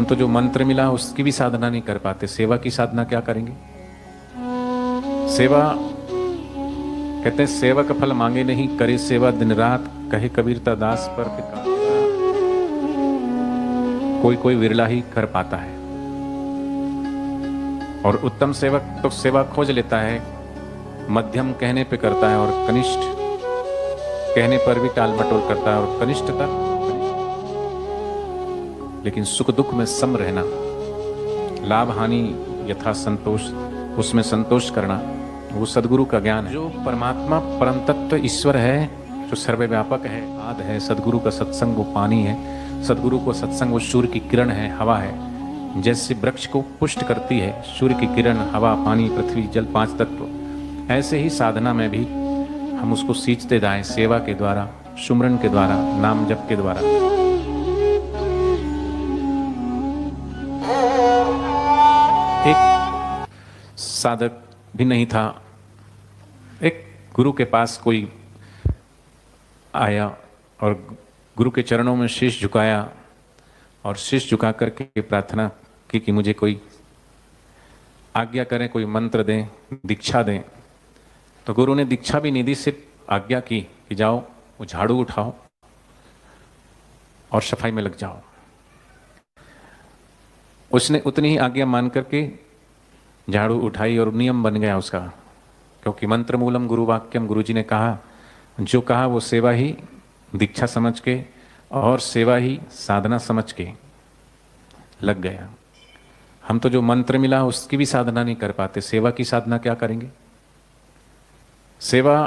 हम तो जो मंत्र मिला उसकी भी साधना नहीं कर पाते, सेवा की साधना क्या करेंगे। सेवा कहते हैं सेवक फल मांगे नहीं, करे सेवा दिन रात, कहे कबीरता दास पर फिर कोई कोई विरला ही कर पाता है। और उत्तम सेवक तो सेवा खोज लेता है, मध्यम कहने पे करता है और कनिष्ठ कहने पर भी टाल मटोल करता है, और कनिष्ठ तक लेकिन सुख दुख में सम रहना, लाभ हानि यथा संतोष, उसमें संतोष करना, वो सदगुरु का ज्ञान है। जो परमात्मा परम तत्व ईश्वर है, जो सर्वव्यापक है, आद है, सदगुरु का सत्संग वो पानी है, सदगुरु को सत्संग वो सूर्य की किरण है, हवा है। जैसे वृक्ष को पुष्ट करती है सूर्य की किरण, हवा, पानी, पृथ्वी, जल, 5 तत्व, ऐसे ही साधना में भी हम उसको सींचते जाएं, सेवा के द्वारा, सुमरन के द्वारा, नाम जप के द्वारा। एक साधक भी नहीं था, एक गुरु के पास कोई आया और गुरु के चरणों में शीश झुकाया और शीश झुका करके प्रार्थना की कि मुझे कोई आज्ञा करें, कोई मंत्र दें, दीक्षा दें। तो गुरु ने दीक्षा भी नहीं दी, सिर्फ आज्ञा की कि जाओ वो झाड़ू उठाओ और सफाई में लग जाओ। उसने उतनी ही आज्ञा मान करके झाड़ू उठाई और नियम बन गया उसका, क्योंकि मंत्र मूलम गुरु वाक्यम, गुरु जी ने कहा, जो कहा वो सेवा ही दीक्षा समझ के और सेवा ही साधना समझ के लग गया। हम तो जो मंत्र मिला उसकी भी साधना नहीं कर पाते, सेवा की साधना क्या करेंगे। सेवा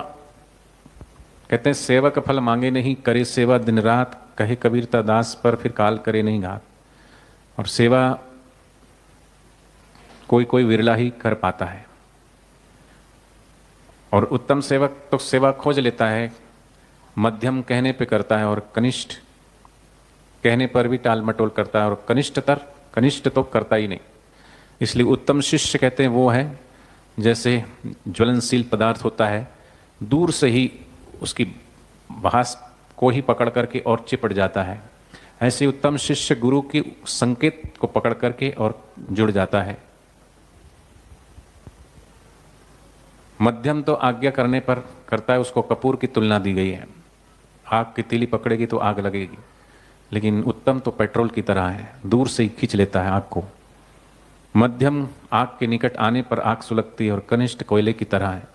कहते हैं सेवक फल मांगे नहीं, करे सेवा दिन रात, कहे कबीरता दास पर फिर काल करे नहीं घात। और सेवा कोई कोई विरला ही कर पाता है। और उत्तम सेवक तो सेवा खोज लेता है, मध्यम कहने पे करता है और कनिष्ठ कहने पर भी टाल मटोल करता है, और कनिष्ठ तो करता ही नहीं। इसलिए उत्तम शिष्य कहते हैं वो है जैसे ज्वलनशील पदार्थ होता है, दूर से ही उसकी भास को ही पकड़ करके और चिपट जाता है, ऐसे उत्तम शिष्य गुरु की संकेत को पकड़ करके और जुड़ जाता है। मध्यम तो आज्ञा करने पर करता है, उसको कपूर की तुलना दी गई है, आग की तीली पकड़ेगी तो आग लगेगी, लेकिन उत्तम तो पेट्रोल की तरह है, दूर से ही खींच लेता है आग को। मध्यम आग के निकट आने पर आग सुलगती है, और कनिष्ठ कोयले की तरह है,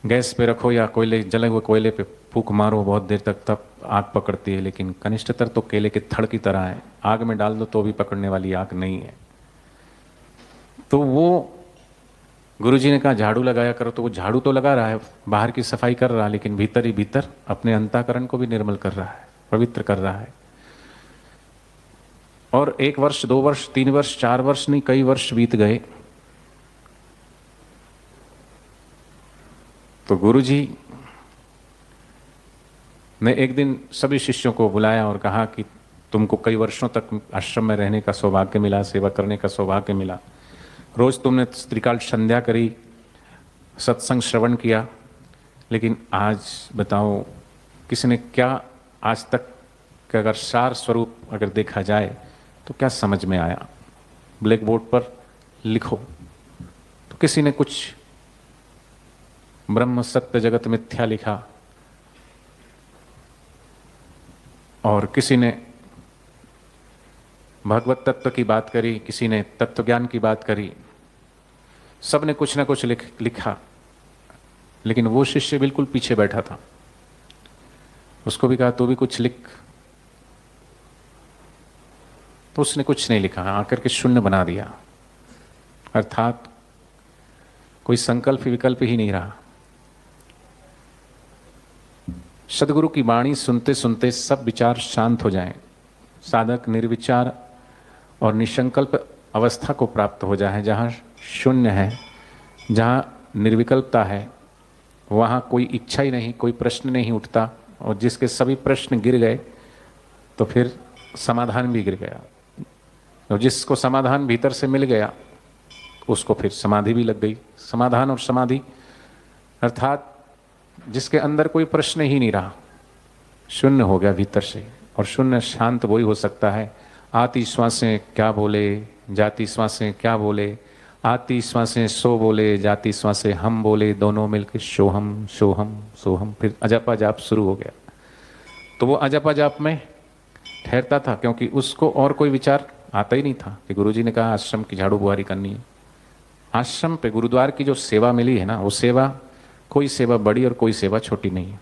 गैस पे रखो या कोयले, जले हुए कोयले पे फूंक मारो बहुत देर तक, तब आग पकड़ती है। लेकिन कनिष्ठतर तो केले के थड़ की तरह है, आग में डाल दो तो भी पकड़ने वाली आग नहीं है। तो वो गुरुजी ने कहा झाड़ू लगाया करो, तो वो झाड़ू तो लगा रहा है, बाहर की सफाई कर रहा है, लेकिन भीतर ही भीतर अपने अंतःकरण को भी निर्मल कर रहा है, पवित्र कर रहा है। और 1 वर्ष, 2 वर्ष, 3 वर्ष, 4 वर्ष नहीं, कई वर्ष बीत गए। तो गुरुजी ने एक दिन सभी शिष्यों को बुलाया और कहा कि तुमको कई वर्षों तक आश्रम में रहने का सौभाग्य मिला, सेवा करने का सौभाग्य मिला, रोज तुमने त्रिकाल संध्या करी, सत्संग श्रवण किया, लेकिन आज बताओ किसी ने क्या आज तक का अगर सार स्वरूप अगर देखा जाए तो क्या समझ में आया। ब्लैक बोर्ड पर लिखो तो किसी ने कुछ ब्रह्म सत्य जगत मिथ्या लिखा, और किसी ने भगवत तत्व की बात करी, किसी ने तत्व ज्ञान की बात करी, सब ने कुछ ना कुछ लिखा। लेकिन वो शिष्य बिल्कुल पीछे बैठा था, उसको भी कहा तू भी कुछ लिख, तो उसने कुछ नहीं लिखा, आकर के शून्य बना दिया, अर्थात कोई संकल्प विकल्प ही नहीं रहा। सदगुरु की वाणी सुनते सुनते सब विचार शांत हो जाएं, साधक निर्विचार और निसंकल्प अवस्था को प्राप्त हो जाए, जहाँ शून्य है, जहाँ निर्विकल्पता है, वहाँ कोई इच्छा ही नहीं, कोई प्रश्न नहीं उठता, और जिसके सभी प्रश्न गिर गए तो फिर समाधान भी गिर गया, और जिसको समाधान भीतर से मिल गया उसको फिर समाधि भी लग गई। समाधान और समाधि अर्थात जिसके अंदर कोई प्रश्न ही नहीं रहा, शून्य हो गया भीतर से। और शून्य शांत वही हो सकता है आती श्वासें क्या बोले, जाती श्वासें क्या बोले, आती श्वासें सो बोले, जाती श्वासें हम बोले, दोनों मिलकर सोहम सोहम सोहम। फिर अजपा जाप शुरू हो गया। तो वो अजपा जाप में ठहरता था, क्योंकि उसको और कोई विचार आता ही नहीं था कि गुरुजी ने कहा आश्रम की झाड़ू बुहारी करनी है। आश्रम पे गुरुद्वार की जो सेवा मिली है ना, वो सेवा, कोई सेवा बड़ी और कोई सेवा छोटी नहीं है।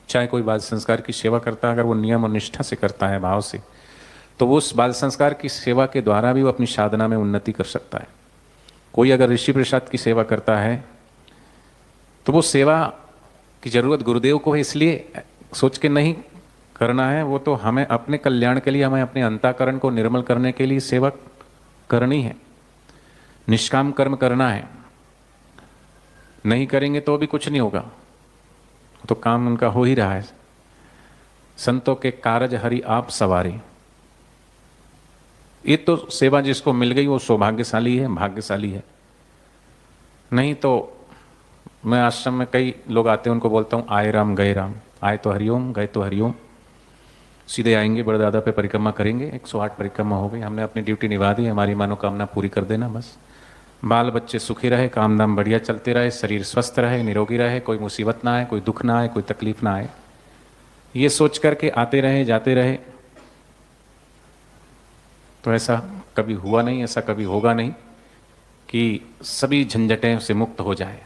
चाहे कोई बाल संस्कार की सेवा करता है, अगर वो नियम और निष्ठा से करता है, भाव से, तो वो उस बाल संस्कार की सेवा के द्वारा भी वो अपनी साधना में उन्नति कर सकता है। कोई अगर ऋषि प्रसाद की सेवा करता है तो वो सेवा की जरूरत गुरुदेव को है, इसलिए सोच के नहीं करना है, वो तो हमें अपने कल्याण के लिए, हमें अपने अंतःकरण को निर्मल करने के लिए सेवा करनी है, निष्काम कर्म करना है। नहीं करेंगे तो भी कुछ नहीं होगा, तो काम उनका हो ही रहा है। संतों के कारज हरि आप सवारी, ये तो सेवा जिसको मिल गई वो सौभाग्यशाली है, भाग्यशाली है। नहीं तो मैं आश्रम में कई लोग आते हैं, उनको बोलता हूँ आए राम गए राम, आए तो हरिओम, गए तो हरिओम, सीधे आएंगे बड़दादा पे परिक्रमा करेंगे। 108 परिक्रमा हो गई, हमने अपनी ड्यूटी निभा दी, हमारी मनोकामना पूरी कर देना बस। बाल बच्चे सुखी रहे, काम धाम बढ़िया चलते रहे, शरीर स्वस्थ रहे, निरोगी रहे, कोई मुसीबत ना आए, कोई दुख ना आए, कोई तकलीफ ना आए, ये सोच करके आते रहे जाते रहे। तो ऐसा कभी हुआ नहीं, ऐसा कभी होगा नहीं कि सभी झंझटें से मुक्त हो जाए।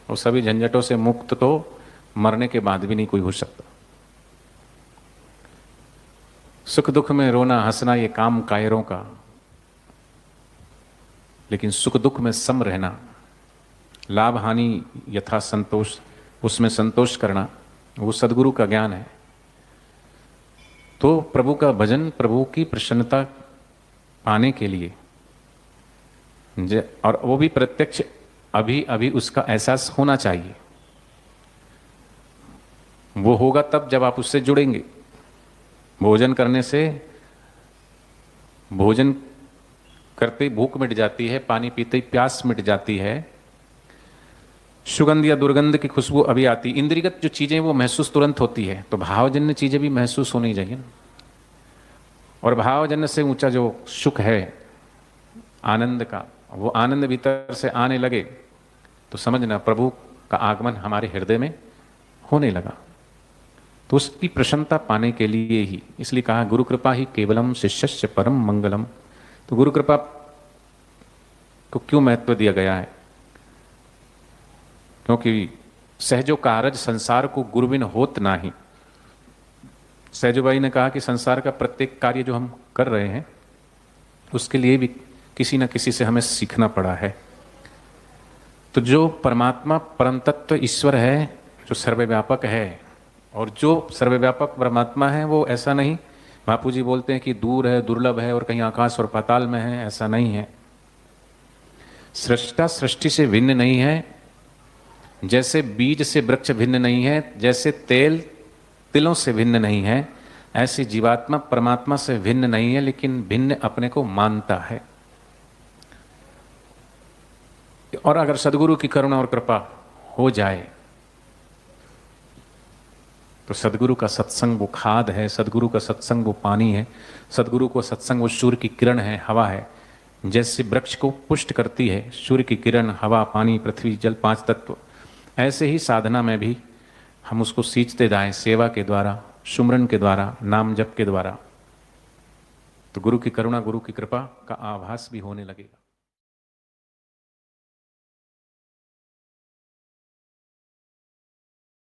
और सभी झंझटों से मुक्त तो मरने के बाद भी नहीं कोई हो सकता। सुख दुख में रोना हंसना ये काम कायरों का, लेकिन सुख दुख में सम रहना, लाभ हानि यथा संतोष, उसमें संतोष करना, वो सदगुरु का ज्ञान है। तो प्रभु का भजन, प्रभु की प्रसन्नता पाने के लिए, और वो भी प्रत्यक्ष, अभी अभी उसका एहसास होना चाहिए। वो होगा तब जब आप उससे जुड़ेंगे। भोजन करने से, भोजन करते भूख मिट जाती है, पानी पीते ही प्यास मिट जाती है, सुगंध या दुर्गंध की खुशबू अभी आती, इंद्रियगत जो चीजें वो महसूस तुरंत होती है। तो भावजन्य चीजें भी महसूस होनी चाहिए ना। और भावजन्य से ऊंचा जो सुख है आनंद का, वो आनंद भीतर से आने लगे तो समझना प्रभु का आगमन हमारे हृदय में होने लगा। तो उसकी प्रसन्नता पाने के लिए ही, इसलिए कहा गुरु कृपा ही केवलम शिष्यस्य परम मंगलम। तो गुरु कृपा को क्यों महत्व दिया गया है? क्योंकि सहजो कारज संसार को गुरुबिन होत नाही। सहजोबाई ने कहा कि संसार का प्रत्येक कार्य जो हम कर रहे हैं उसके लिए भी किसी न किसी से हमें सीखना पड़ा है। तो जो परमात्मा परम तत्व ईश्वर है, जो सर्वव्यापक है, और जो सर्वव्यापक परमात्मा है वो ऐसा नहीं, बापू जी बोलते हैं कि दूर है, दुर्लभ है और कहीं आकाश और पाताल में है, ऐसा नहीं है। सृष्टा सृष्टि से भिन्न नहीं है, जैसे बीज से वृक्ष भिन्न नहीं है, जैसे तेल तिलों से भिन्न नहीं है, ऐसी जीवात्मा परमात्मा से भिन्न नहीं है, लेकिन भिन्न अपने को मानता है। और अगर सदगुरु की करुणा और कृपा हो जाए तो सदगुरु का सत्संग वो खाद है, सदगुरु का सत्संग वो पानी है, सदगुरु को सत्संग वो सूर्य की किरण है, हवा है। जैसे वृक्ष को पुष्ट करती है सूर्य की किरण, हवा, पानी, पृथ्वी, जल, 5 तत्व, ऐसे ही साधना में भी हम उसको सींचते जाएं, सेवा के द्वारा, सुमरन के द्वारा, नाम जप के द्वारा। तो गुरु की करुणा, गुरु की कृपा का आभास भी होने लगेगा।